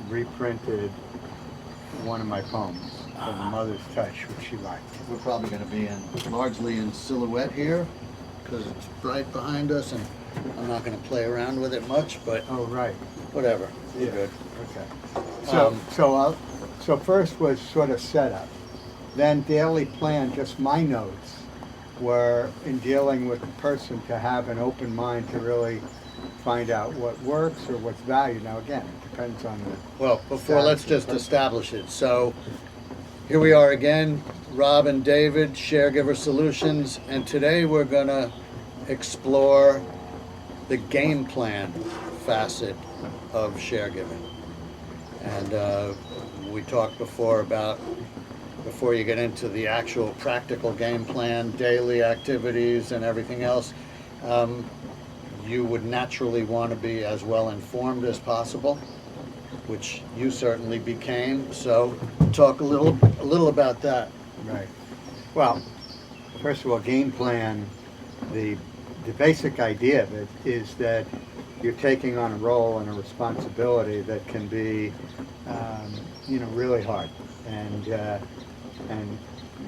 reprinted one of my poems, The Mother's Touch, which she liked. We're probably going to be largely in silhouette here because it's right behind us, and I'm not going to play around with it much, but Oh, right. whatever. We're Yeah. good. Okay. So first was sort of setup. Then daily plan, just my notes were in dealing with the person to have an open mind to really find out what works or what's valued. Now again, it depends on the Well, before, let's status of just the person. establish it. So here we are again, Rob and David, Sharegiver Solutions, and today we're going to explore the game plan facet of Sharegiving. And we talked before about, before you get into the actual practical game plan, daily activities and everything else, you would naturally want to be as well informed as possible, which you certainly became. So talk a little about that. Right. Well, first of all, game plan, the basic idea of it is that you're taking on a role and a responsibility that can be, really hard. And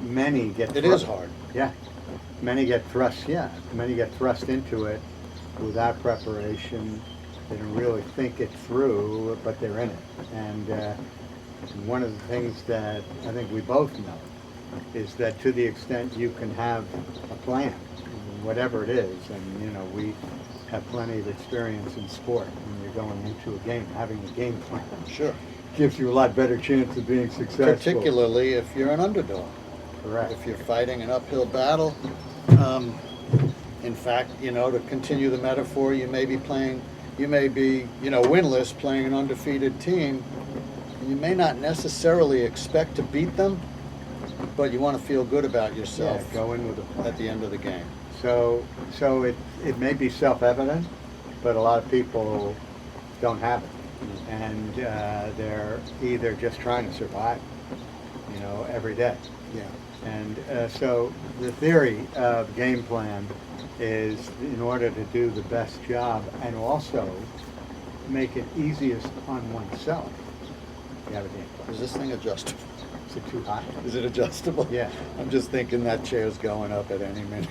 many get It is hard. Yeah. Many get thrust into it without preparation. They don't really think it through, but they're in it. And one of the things that I think we both know is that to the extent you can have a plan, whatever it is, and we have plenty of experience in sport when you're going into a game, having a game plan Sure. gives you a lot better chance of being successful. Particularly if you're an underdog. Correct. If you're fighting an uphill battle, in fact, to continue the metaphor, you may be winless, playing an undefeated team. You may not necessarily expect to beat them, but you want to feel good about yourself. Yeah, go in with a plan at the end of the game. So it may be self-evident, but a lot of people don't have it, and they're either just trying to survive, every day. Yeah. And so the theory of game plan is, in order to do the best job and also make it easiest on oneself, you have a game plan. Is this thing adjustable? Is it too high? Is it adjustable? Yeah. I'm just thinking that chair's going up at any minute.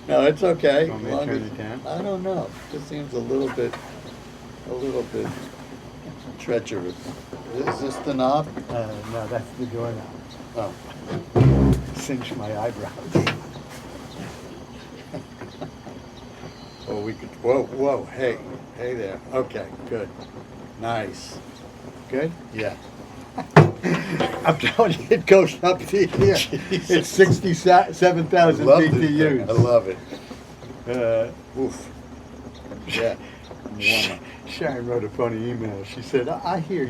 No, it's okay. Want me to turn it down? I don't know. It just seems a little bit treacherous. Is this the knob? No, that's the doorknob. Oh. Cinch my eyebrows. Oh, we could. Whoa. Hey there. Okay, good. Nice. Good? Yeah. I'm telling you, it goes up to here. Jesus. It's 67,000 Love this thing. BTUs. I love it. Oof. Yeah. Warmer. Sharon wrote a funny email. She said, I hear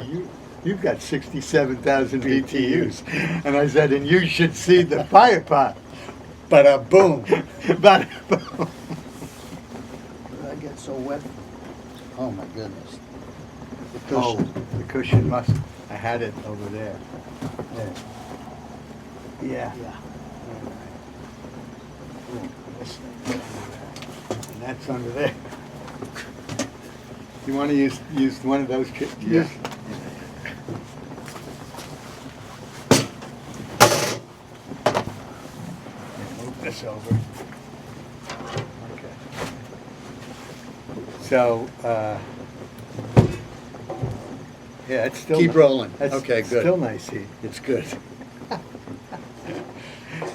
you've got 67,000 BTUs. And I said, and you should see the fire pot. Bada boom. Bada boom. Did I get so wet? Oh my goodness. The Oh, cushion. the cushion must. I had it over there. There. Yeah. Yeah. This thing. And that's under there. You want to use one of those chairs? Yeah. Move this over. Okay. So, yeah, it's still Keep rolling. It's Okay, good. Still nice heat. It's good.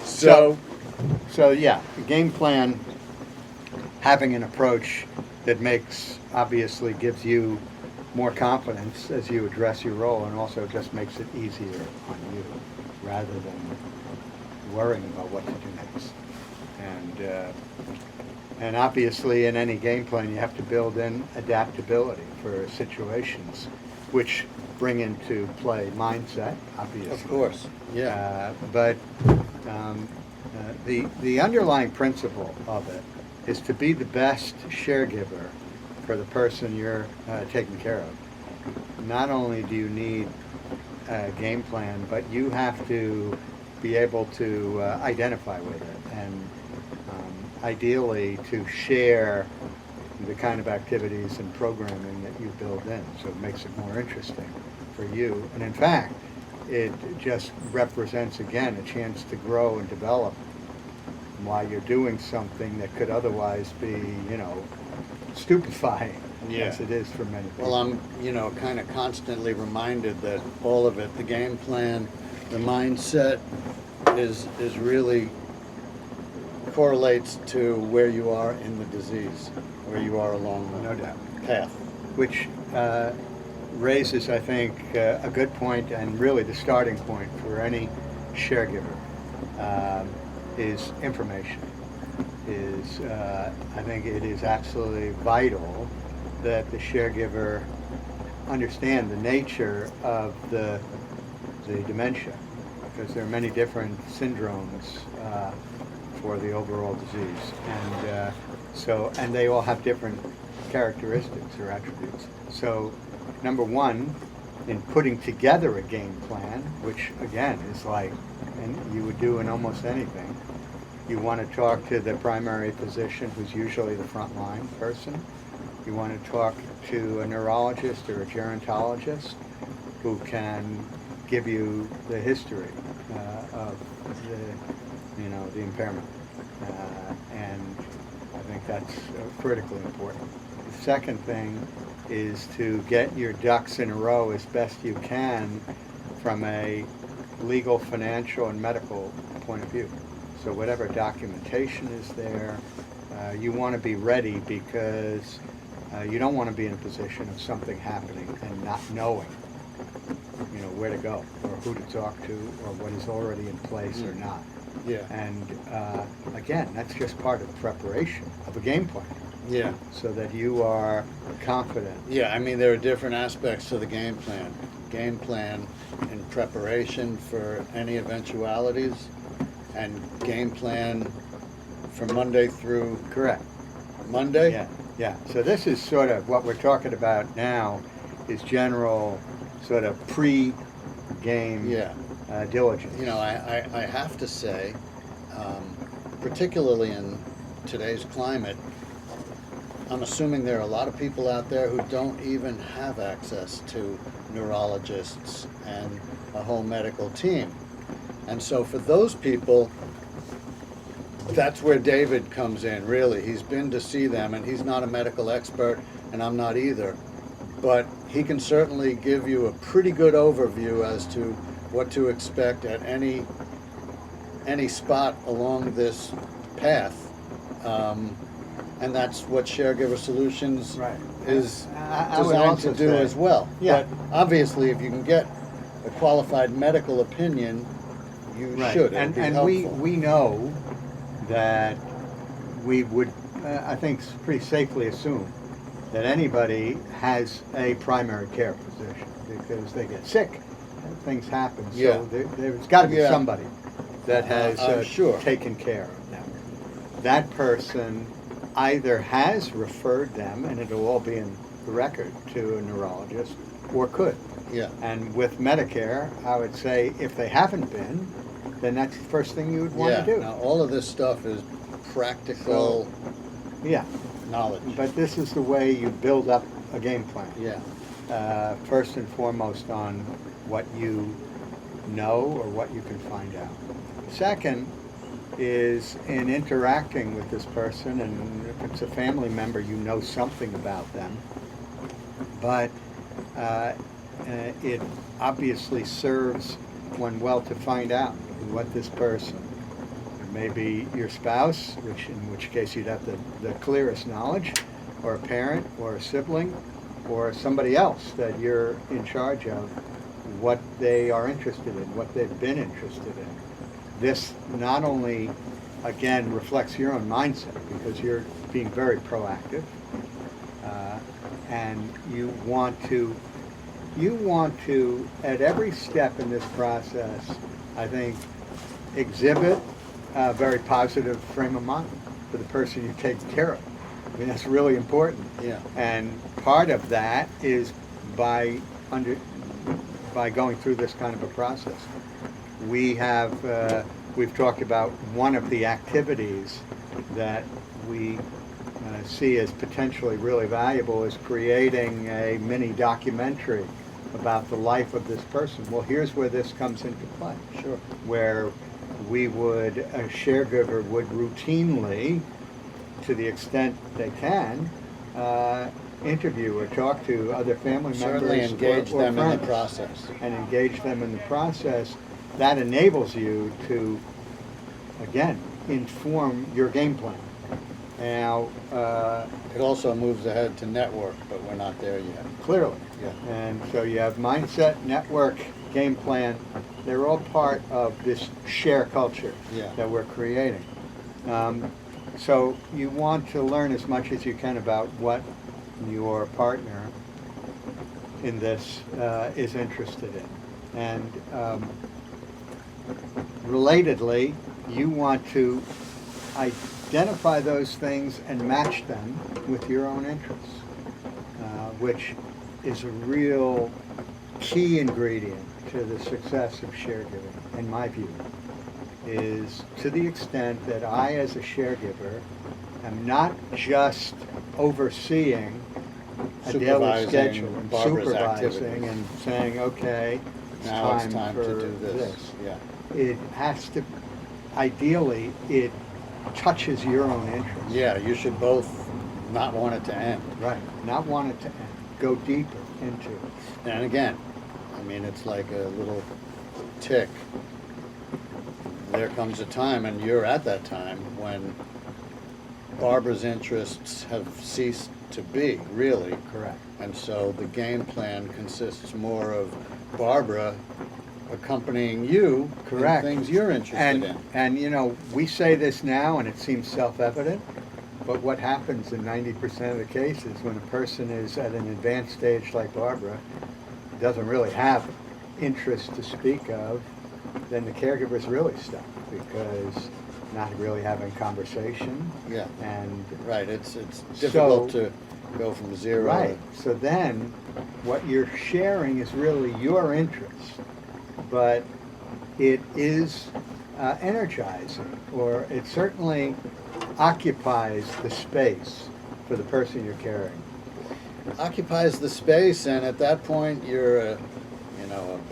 So yeah, the game plan, having an approach that obviously gives you more confidence as you address your role, and also just makes it easier on you rather than worrying about what to do next. And obviously in any game plan you have to build in adaptability for situations, which bring into play mindset, obviously. Of course. Yeah. But the underlying principle of it is to be the best sharegiver for the person you're taking care of. Not only do you need a game plan, but you have to be able to identify with it and ideally to share the kind of activities and programming that you build in, so it makes it more interesting for you. And in fact, it just represents, again, a chance to grow and develop while you're doing something that could otherwise be, stupefying, Yeah. as it is for many people. Well, I'm, kind of constantly reminded that all of it, the game plan, the mindset is really correlates to where you are in the disease, where you are along the No doubt. path. Which raises, I think, a good point, and really the starting point for any caregiver is information. I think it is absolutely vital that the caregiver understand the nature of the dementia, because there are many different syndromes for the overall disease, and they all have different characteristics or attributes. So, number one, in putting together a game plan, which again is like, and you would do in almost anything, you want to talk to the primary physician, who's usually the frontline person. You want to talk to a neurologist or a gerontologist who can give you the history of the impairment, and I think that's critically important. The second thing is to get your ducks in a row as best you can from a legal, financial, and medical point of view. So whatever documentation is there, you want to be ready, because you don't want to be in a position of something happening and not knowing, where to go or who to talk to or what is already in place or not. Yeah. And again, that's just part of the preparation of a game plan, Yeah. so that you are confident. Yeah, I mean, there are different aspects to the game plan. Game plan in preparation for any eventualities, and game plan from Monday through Correct. Monday? Yeah. So this is sort of what we're talking about now, is general sort of pre-game Yeah. diligence. I have to say, particularly in today's climate, I'm assuming there are a lot of people out there who don't even have access to neurologists and a whole medical team. And so for those people, that's where David comes in, really. He's been to see them, and he's not a medical expert, and I'm not either. But he can certainly give you a pretty good overview as to what to expect at any spot along this path. And that's what Sharegiver Solutions Right. is I would designed also to do say- as well. Yeah. But obviously, if you can get a qualified medical opinion, you Right. should. It would And be and helpful. we know that we would, I think, pretty safely assume that anybody has a primary care physician, because they get sick and things happen. Yeah. So there's got to be Yeah. somebody that has I'm sure. taken care of them. That person either has referred them, and it'll all be in the record, to a neurologist, or could. Yeah. And with Medicare, I would say, if they haven't been, then that's the first thing you would want Yeah. to do. Now, all of this stuff is practical Yeah, knowledge. but this is the way you build up a game plan. Yeah. First and foremost on what you know or what you can find out. Second is in interacting with this person, and if it's a family member, you know something about them. But it obviously serves one well to find out what this person, it may be your spouse, in which case you'd have the clearest knowledge, or a parent, or a sibling, or somebody else that you're in charge of, what they are interested in, what they've been interested in. This not only, again, reflects your own mindset, because you're being very proactive, and you want to, at every step in this process, I think, exhibit a very positive frame of mind for the person you take care of. I mean, that's really important. Yeah. And part of that is by going through this kind of a process. We've talked about one of the activities that we see as potentially really valuable is creating a mini documentary about the life of this person. Well, here's where this comes into play. Sure. Where a Sharegiver would routinely, to the extent they can, interview or talk to other family Certainly members engage or them in the friends, process. and engage them in the process. That enables you to, again, inform your game plan. Now, It also moves ahead to network, but we're not there yet. clearly. Yeah. And so you have mindset, network, game plan. They're all part of this share culture Yeah. that we're creating. So you want to learn as much as you can about what your partner in this is interested in. And relatedly, you want to identify those things and match them with your own interests, which is a real key ingredient to the success of Sharegiving, in my view, is to the extent that I, as a Sharegiver, am not just overseeing a daily Supervising schedule and Barbara's supervising activities. and saying, okay, Now it's time for to do this. Yeah. It has to, ideally, it touches your own interests. Yeah, you should both not want it to end. Right. Not want it to end. Go deeper into it. And again, I mean, it's like a little tick. There comes a time, and you're at that time, when Barbara's interests have ceased to be, really. Correct. And so the game plan consists more of Barbara accompanying you Correct. in things you're interested in. And you know, we say this now and it seems self-evident, but what happens in 90% of the cases when a person is at an advanced stage like Barbara, doesn't really have interest to speak of, then the caregiver's really stuck because not really having conversation. Yeah. And Right, it's difficult to go from zero. right. So then what you're sharing is really your interest, but it is energizing, or it certainly occupies the space for the person you're carrying. Occupies the space, and at that point you're a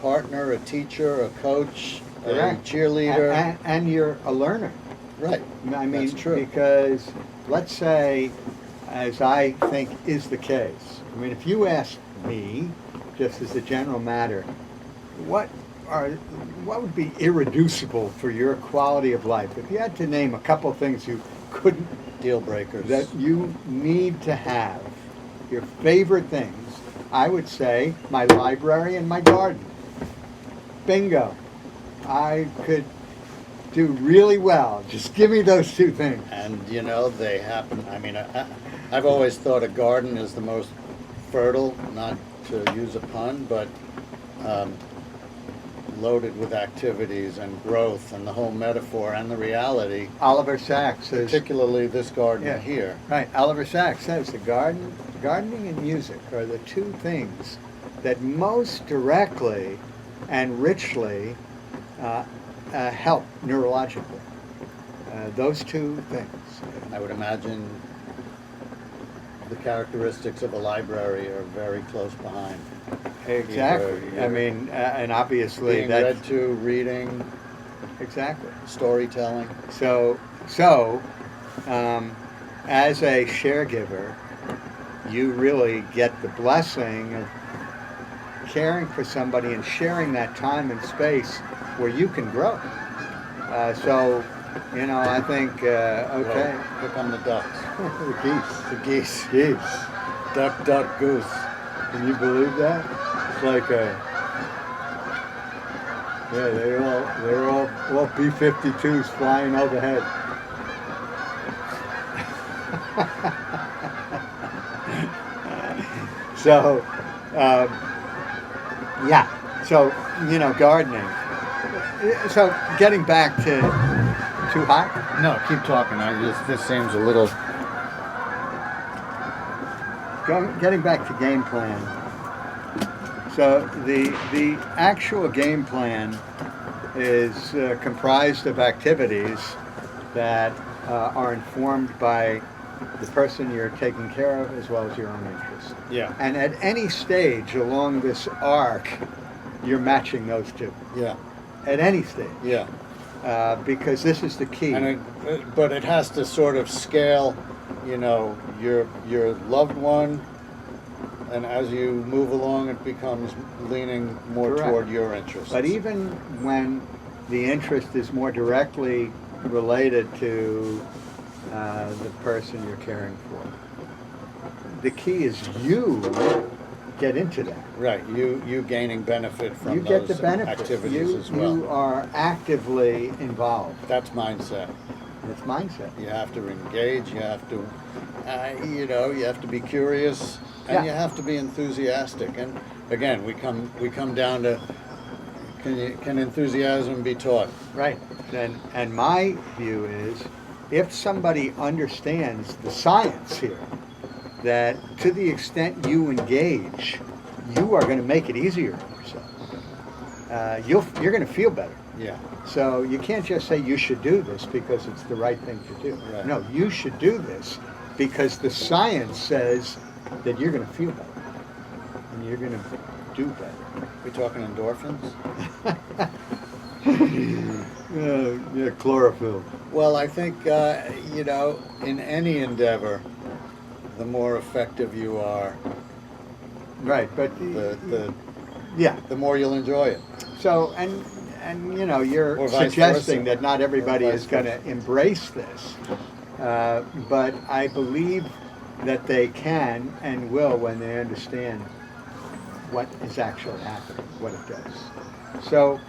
partner, a teacher, a coach, Correct. a cheerleader. And you're a learner. Right. I mean, That's true. because let's say, as I think is the case, I mean, if you ask me, just as a general matter, what would be irreducible for your quality of life? If you had to name a couple things you couldn't, Deal breakers. that you need to have, your favorite things, I would say my library and my garden. Bingo. I could do really well. Just give me those two things. And they happen. I mean, I've always thought a garden is the most fertile, not to use a pun, but loaded with activities and growth and the whole metaphor and the reality. Oliver Sacks says, Particularly this garden here. right, Oliver Sacks says gardening and music are the two things that most directly and richly help neurologically. Those two things. I would imagine the characteristics of a library are very close behind. Exactly. Either I mean, and obviously being that's read to, reading, exactly. storytelling. So, as a sharegiver, you really get the blessing of caring for somebody and sharing that time and space where you can grow. I think, okay. Whoa, here come the ducks. The geese. The geese. Geese. Duck, duck, goose. Can you believe that? It's like they're all B-52s flying overhead. So, gardening. So, getting back to too hot. No, keep talking. This seems a little. Getting back to game plan. So the actual game plan is comprised of activities that are informed by the person you're taking care of as well as your own interests. Yeah. And at any stage along this arc, you're matching those two. Yeah. At any stage. Yeah. Because this is the key. But it has to sort of scale, you know, your loved one, and as you move along, it becomes leaning more Correct. toward your interests. But even when the interest is more directly related to the person you're caring for, the key is you get into that. Right, you gaining benefit from You get the those benefit. activities as well. You are actively involved. That's mindset. It's mindset. You have to engage. You have to, you have to be curious, and Yeah. you have to be enthusiastic. And again, we come down to can enthusiasm be taught? Right. And my view is, if somebody understands the science here, that to the extent you engage, you are going to make it easier on yourself. You're going to feel better. Yeah. So you can't just say you should do this because it's the right thing to do. Right. No, you should do this because the science says that you're going to feel better and you're going to do better. We talking endorphins? Yeah, chlorophyll. Well, I think in any endeavor, the more effective you are, Right, but yeah. the more you'll enjoy it. So and you're Or vice suggesting versa. that not everybody Or vice is going to versa. embrace this, but I believe that they can and will when they understand what is actually happening, what it does. So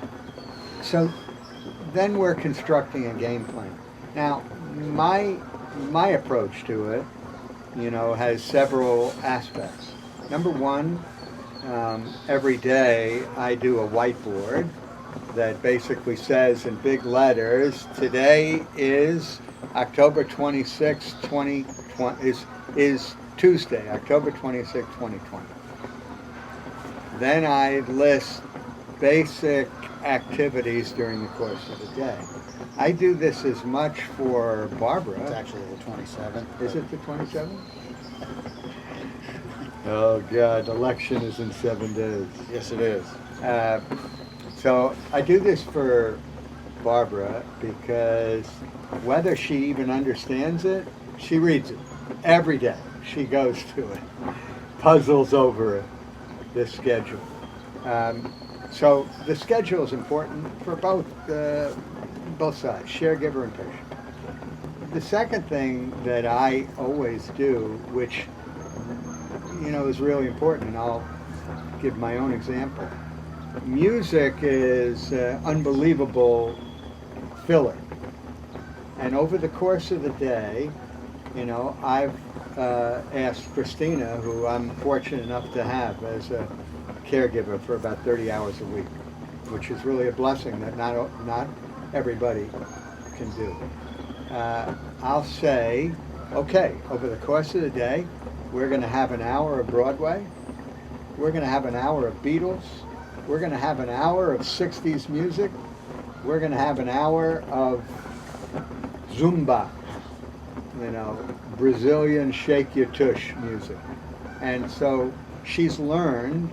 then we're constructing a game plan. Now, my approach to it, has several aspects. Number one, every day I do a whiteboard that basically says in big letters, today is October 26, 2020, is Tuesday, October 26, 2020. Then I list basic activities during the course of the day. I do this as much for Barbara. It's actually the 27th. Is it the 27th? Oh God, election is in 7 days. Yes, it is. So I do this for Barbara because whether she even understands it, she reads it every day. She goes to it, puzzles over it, this schedule. So the schedule is important for both sides, Sharegiver and patient. The second thing that I always do, which is really important, and I'll give my own example. Music is unbelievable filler. And over the course of the day, I've asked Christina, who I'm fortunate enough to have as a caregiver for about 30 hours a week, which is really a blessing that not everybody can do. I'll say, okay, over the course of the day, we're going to have an hour of Broadway. We're going to have an hour of Beatles. We're going to have an hour of 60s music. We're going to have an hour of Zumba, Brazilian shake your tush music. And so she's learned,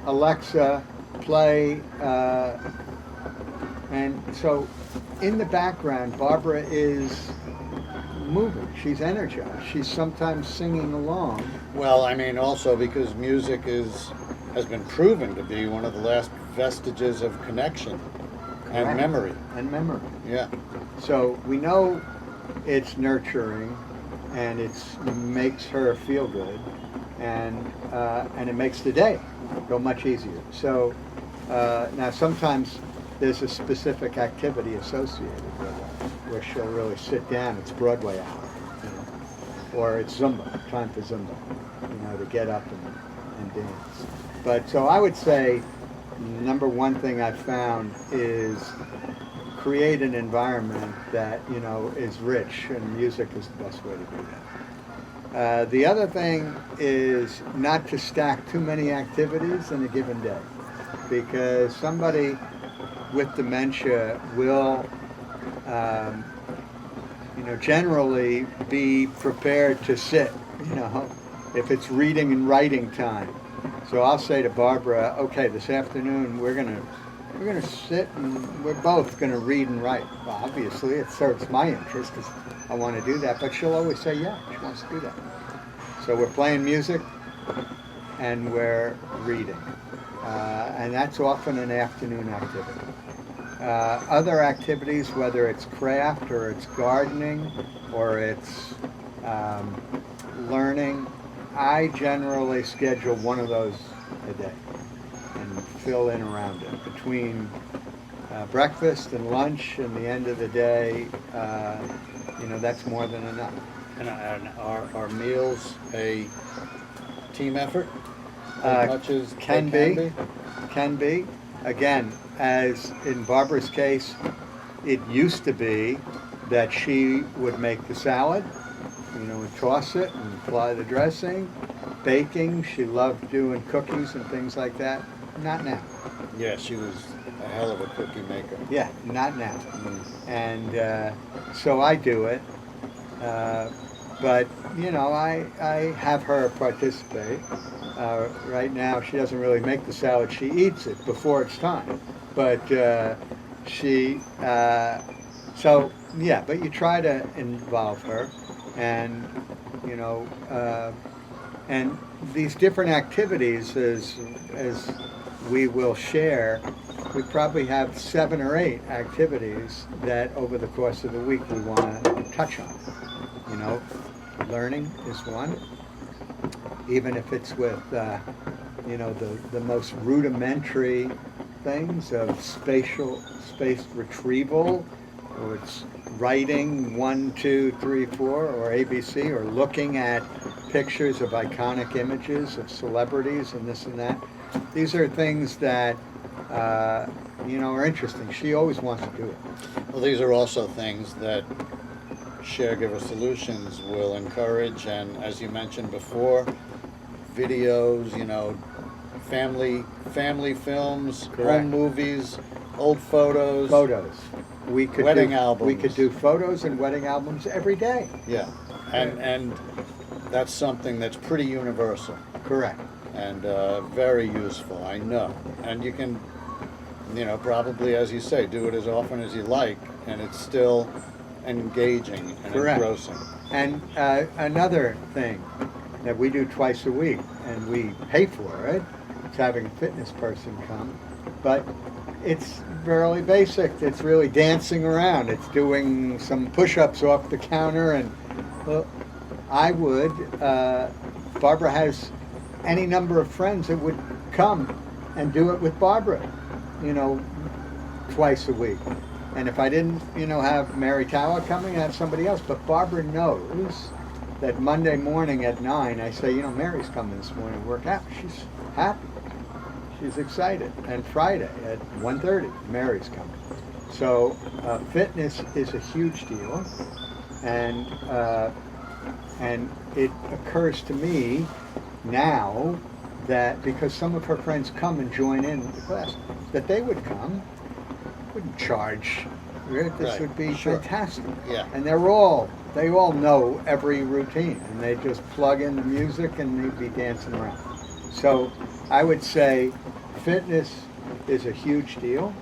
Alexa, play, and so in the background, Barbara is moving. She's energized. She's sometimes singing along. Well, I mean, also because music has been proven to be one of the last vestiges of connection and Correct. memory. And memory. Yeah. So we know it's nurturing, and it makes her feel good, and it makes the day go much easier. So now sometimes there's a specific activity associated with it, where she'll really sit down. It's Broadway hour, or it's Zumba, time for Zumba, to get up and dance. But so I would say, number one thing I've found is create an environment that is rich, and music is the best way to do that. The other thing is not to stack too many activities in a given day, because somebody with dementia will generally be prepared to sit, if it's reading and writing time. So I'll say to Barbara, okay, this afternoon we're gonna sit and we're both gonna read and write. Well, obviously it serves my interest because I want to do that, but she'll always say, yeah, she wants to do that. So we're playing music and we're reading. And that's often an afternoon activity. Other activities, whether it's craft or it's gardening or it's learning, I generally schedule one of those a day and fill in around it. Between breakfast and lunch and the end of the day, that's more than enough. And are meals a team effort as much as Can they be. Can be. Again, as in Barbara's case, it used to be that she would make the salad, and toss it and apply the dressing. Baking, she loved doing cookies and things like that. Not now. Yeah, she was a hell of a cookie maker. Yeah, not now. And so I do it. But, I have her participate. Right now, she doesn't really make the salad. She eats it before it's time. But but you try to involve her. And, and these different activities, as we will share, we probably have 7 or 8 activities that over the course of the week we want to touch on. Learning is one, even if it's with the most rudimentary things of space retrieval, or it's writing 1, 2, 3, 4, or ABC, or looking at pictures of iconic images of celebrities and this and that. These are things that are interesting. She always wants to do it. Well, these are also things that Sharegiver Solutions will encourage, and as you mentioned before, videos, family films, Correct. home movies, old photos. Wedding albums. We could do photos and wedding albums every day. Yeah, and that's something that's pretty universal. Correct. And very useful, I know. And you can, probably, as you say, do it as often as you like, and it's still engaging and Correct. engrossing. And another thing that we do twice a week, and we pay for it, is having a fitness person come. But it's really basic. It's really dancing around. It's doing some push-ups off the counter. And Barbara has any number of friends that would come and do it with Barbara, twice a week. And if I didn't, have Mary Tower coming, I have somebody else. But Barbara knows that Monday morning at 9, I say, Mary's coming this morning to work out. She's happy. She's excited. And Friday at 1:30, Mary's coming. So fitness is a huge deal. And it occurs to me now that because some of her friends come and join in the class, that they would come, wouldn't charge. This Right. would be Sure. fantastic. Yeah. And they all know every routine, and they just plug in the music and they'd be dancing around. So I would say fitness is a huge deal.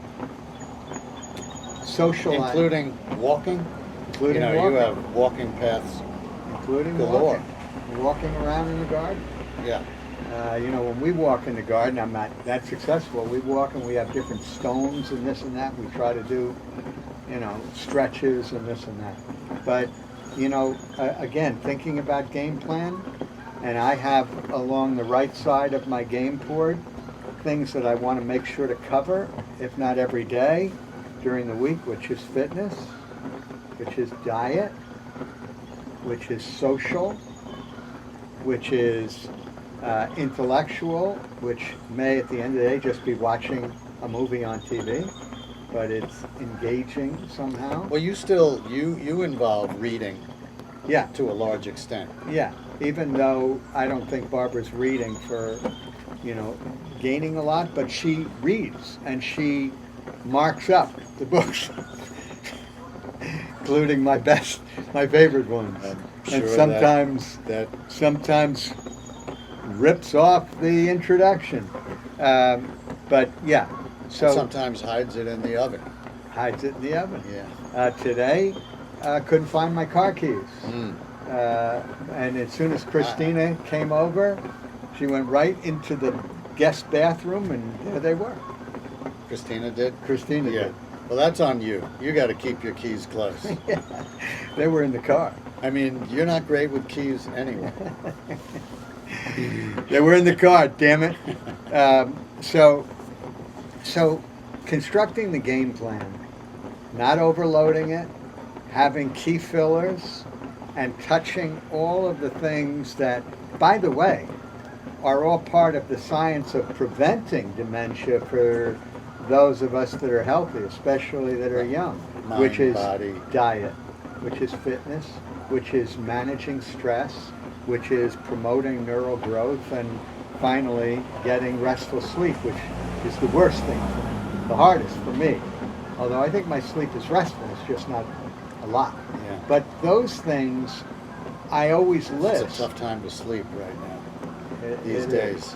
Socializing. Including walking. Including You walking. have walking paths. Including galore. walking around in the garden. Yeah. When we walk in the garden, I'm not that successful. We walk and we have different stones and this and that. We try to do, stretches and this and that. But, again, thinking about game plan, and I have along the right side of my game board things that I want to make sure to cover, if not every day, during the week, which is fitness, which is diet, which is social, which is intellectual, which may at the end of the day just be watching a movie on TV, but it's engaging somehow. Well, you involve reading. Yeah. To a large extent. Yeah, even though I don't think Barbara's reading for, gaining a lot, but she reads and she marks up the books. including my favorite ones. I'm And sure that sometimes rips off the introduction. But yeah, so sometimes hides it in the oven. hides it in the oven. Yeah. Today, couldn't find my car keys. Mm. And as soon as Christina came over, she went right into the guest bathroom, and there they were. Christina did? Christina Yeah. did. Well, that's on you. You got to keep your keys close. Yeah, they were in the car. I mean, you're not great with keys anyway. They were in the car, damn it. So constructing the game plan, not overloading it, having key fillers, and touching all of the things that, by the way, are all part of the science of preventing dementia for those of us that are healthy, especially that are young, Mind, which is body. diet, which is fitness, which is managing stress, which is promoting neural growth, and finally getting restful sleep, which is the worst thing, the hardest for me. Although I think my sleep is restful, it's just not a lot. Yeah. But those things I always list. It's a tough time to sleep right now. These It days. is.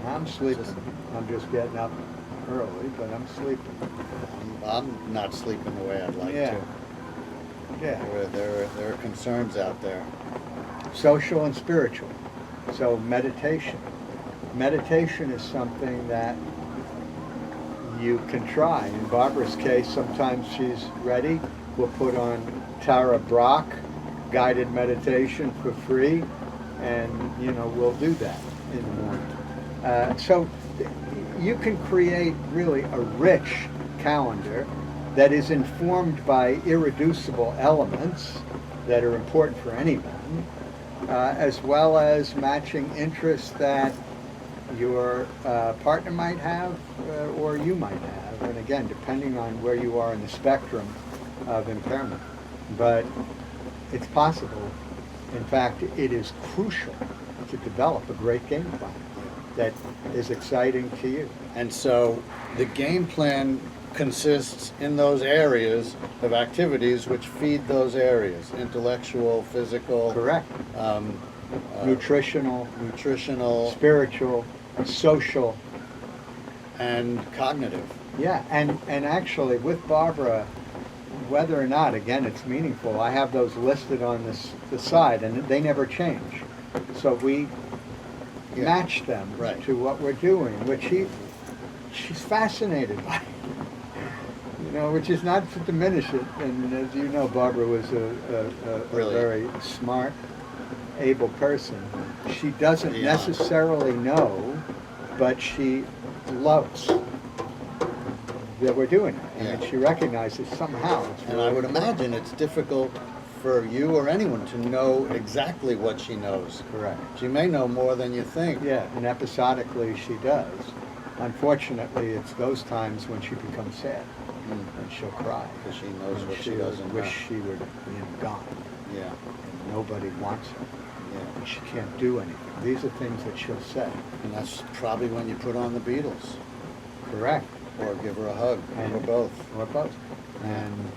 I'm sleeping. I'm just getting up early, but I'm sleeping. I'm not sleeping the way I'd like Yeah. to. Yeah. There are concerns out there. Social and spiritual. So meditation. Meditation is something that you can try. In Barbara's case, sometimes she's ready. We'll put on Tara Brach guided meditation for free, and we'll do that in the morning. So you can create really a rich calendar that is informed by irreducible elements that are important for anyone, as well as matching interests that your partner might have or you might have, and again, depending on where you are in the spectrum of impairment. But it's possible. In fact, it is crucial to develop a great game plan that is exciting to you. And so the game plan consists in those areas of activities which feed those areas: intellectual, physical, Correct. Nutritional, spiritual, social, and cognitive. Yeah, and actually with Barbara, whether or not, again, it's meaningful, I have those listed on the side, and they never change. So we match them Right. to what we're doing, which she's fascinated by. Which is not to diminish it. And as you know, Barbara was a Really? very smart, able person. She doesn't necessarily know, but she loves that we're doing it. And she recognizes somehow. And I would imagine it's difficult for you or anyone to know exactly what she knows. Correct. She may know more than you think. Yeah, and episodically she does. Unfortunately, it's those times when she becomes sad and she'll cry Because she knows and what she she'll doesn't wish know. she were gone. Yeah, And nobody wants her. yeah. And she can't do anything. These are things that she'll say. And that's probably when you put on the Beatles. Correct. Or give her a hug, And- or both. Or both. And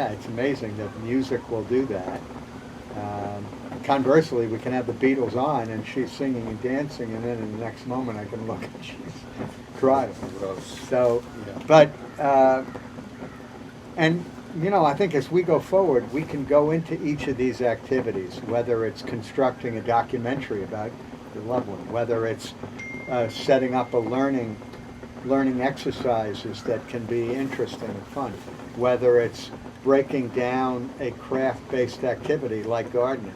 it's amazing that music will do that. Conversely, we can have the Beatles on and she's singing and dancing, and then in the next moment I can look and she's crying. Gross. So, Yeah. but, I think as we go forward, we can go into each of these activities, whether it's constructing a documentary about your loved one, whether it's setting up a learning exercises that can be interesting and fun, whether it's breaking down a craft-based activity like gardening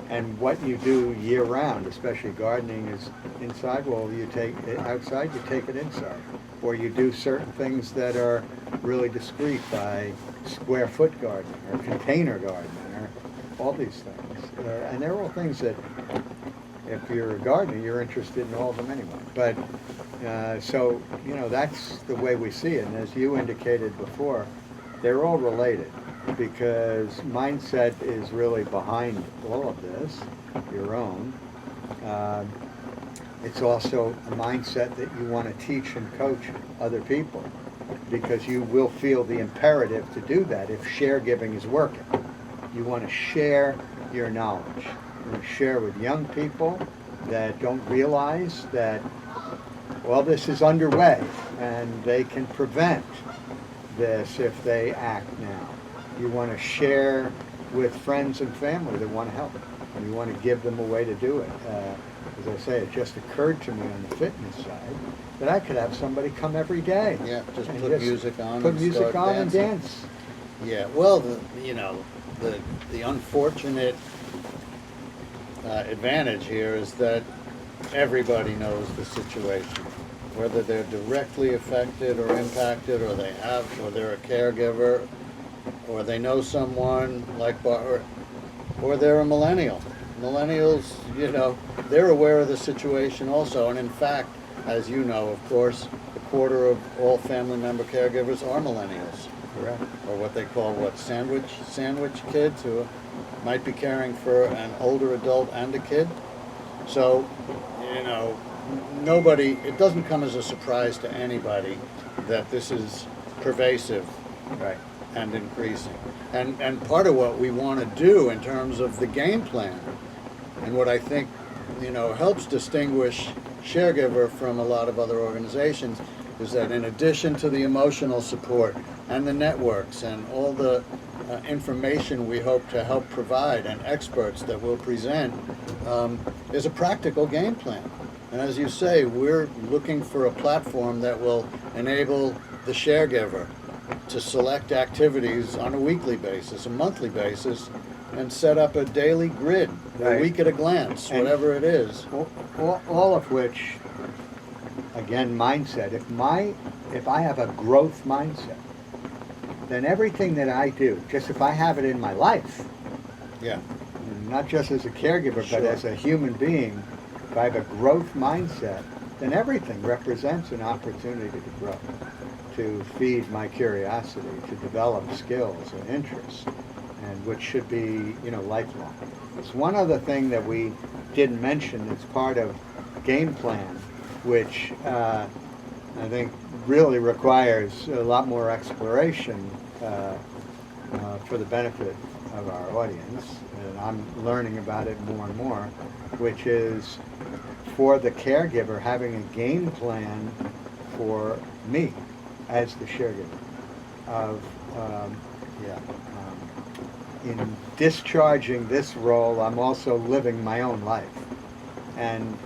and what you do year-round, especially gardening is inside. Well, you take it outside, you take it inside. Or you do certain things that are really discreet by square foot gardening or container gardening or all these things. And they're all things that, if you're a gardener, you're interested in all of them anyway. But so, that's the way we see it. And as you indicated before, they're all related because mindset is really behind all of this, your own. It's also a mindset that you want to teach and coach other people. because you will feel the imperative to do that if sharegiving is working. You want to share your knowledge. You want to share with young people that don't realize that all this is underway and they can prevent this if they act now. You want to share with friends and family that want to help. And you want to give them a way to do it. As I say, it just occurred to me on the fitness side that I could have somebody come every day. Yeah, just and put music on put and music start on and dancing. dance. Yeah, well, the unfortunate advantage here is that everybody knows the situation, whether they're directly affected or impacted, or they're a caregiver, or they know someone like or they're a millennial. Millennials, they're aware of the situation also, and in fact, as you know, of course, a quarter of all family member caregivers are millennials. Correct. Or what they call sandwich kids, who might be caring for an older adult and a kid. So, it doesn't come as a surprise to anybody that this is pervasive Right. and increasing. And part of what we want to do in terms of the game plan, and what I think, helps distinguish Sharegiver from a lot of other organizations, is that in addition to the emotional support and the networks and all the information we hope to help provide and experts that we'll present, is a practical game plan. And as you say, we're looking for a platform that will enable the Sharegiver to select activities on a weekly basis, a monthly basis, and set up a daily grid, Right. a week at a glance, And whatever it is. all of which, again, mindset. If I have a growth mindset, then everything that I do, just if I have it in my life, Yeah, not just as a caregiver, Sure. but as a human being, if I have a growth mindset, then everything represents an opportunity to grow, to feed my curiosity, to develop skills and interests, and which should be, lifelong. There's one other thing that we didn't mention that's part of game plan, which I think really requires a lot more exploration for the benefit of our audience, and I'm learning about it more and more, which is for the caregiver having a game plan for me as the caregiver of yeah, in discharging this role, I'm also living my own life, and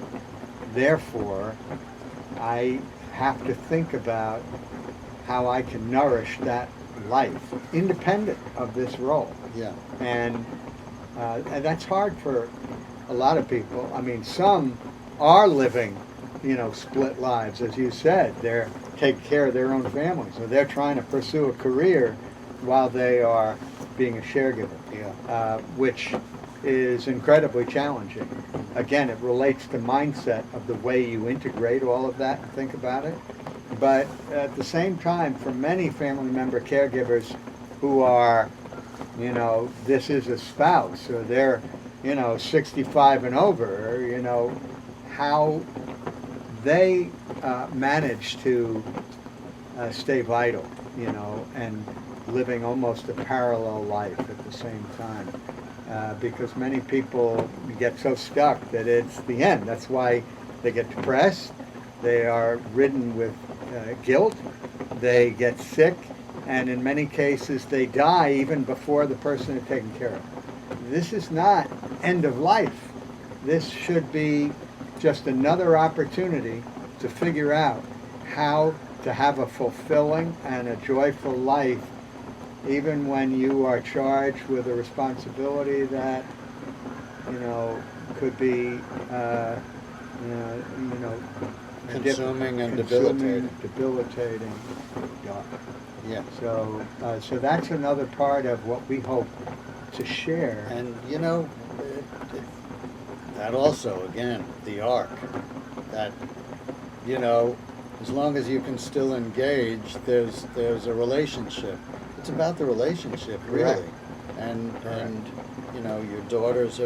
therefore I have to think about how I can nourish that life independent of this role. yeah. And that's hard for a lot of people. I mean, some are living, split lives, as you said. They're taking care of their own families, or they're trying to pursue a career while they are being a caregiver, which is incredibly challenging. Again, it relates to mindset of the way you integrate all of that and think about it. But at the same time, for many family member caregivers who are, this is a spouse, or they're, 65 and over, how they manage to stay vital, and living almost a parallel life at the same time. Because many people get so stuck that it's the end. That's why they get depressed, they are ridden with guilt, they get sick, and in many cases they die even before the person is taken care of. This is not end of life. This should be just another opportunity to figure out how to have a fulfilling and a joyful life, even when you are charged with a responsibility that, could be, Consuming and debilitating. Yeah. Yeah. So that's another part of what we hope to share. And that also, again, the arc, that, as long as you can still engage, there's a relationship. It's about the relationship, really. Correct. And your daughters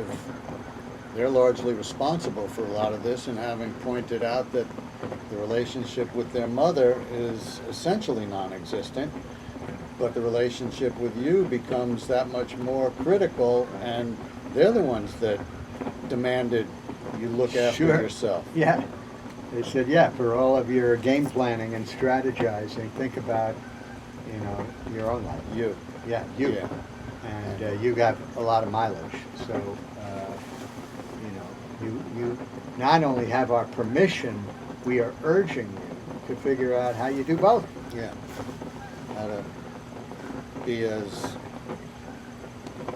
they're largely responsible for a lot of this, and having pointed out that The relationship with their mother is essentially non-existent, but the relationship with you becomes that much more critical, and they're the ones that demanded you look after Sure. yourself. Yeah. They said, yeah, for all of your game planning and strategizing, think about, your own life. You. Yeah, you. Yeah. And you got a lot of mileage, so, you not only have our permission, we are urging you to figure out how you do both. Yeah. How to be as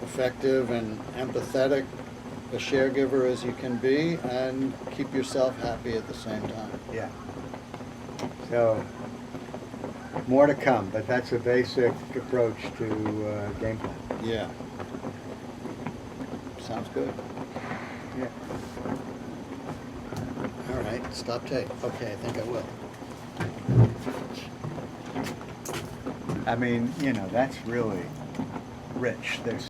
effective and empathetic a caregiver as you can be, and keep yourself happy at the same time. Yeah. So, more to come, but that's a basic approach to game plan. Yeah. Sounds good. Yeah. All right, stop tape. Okay, I think I will. I mean, that's really rich. There's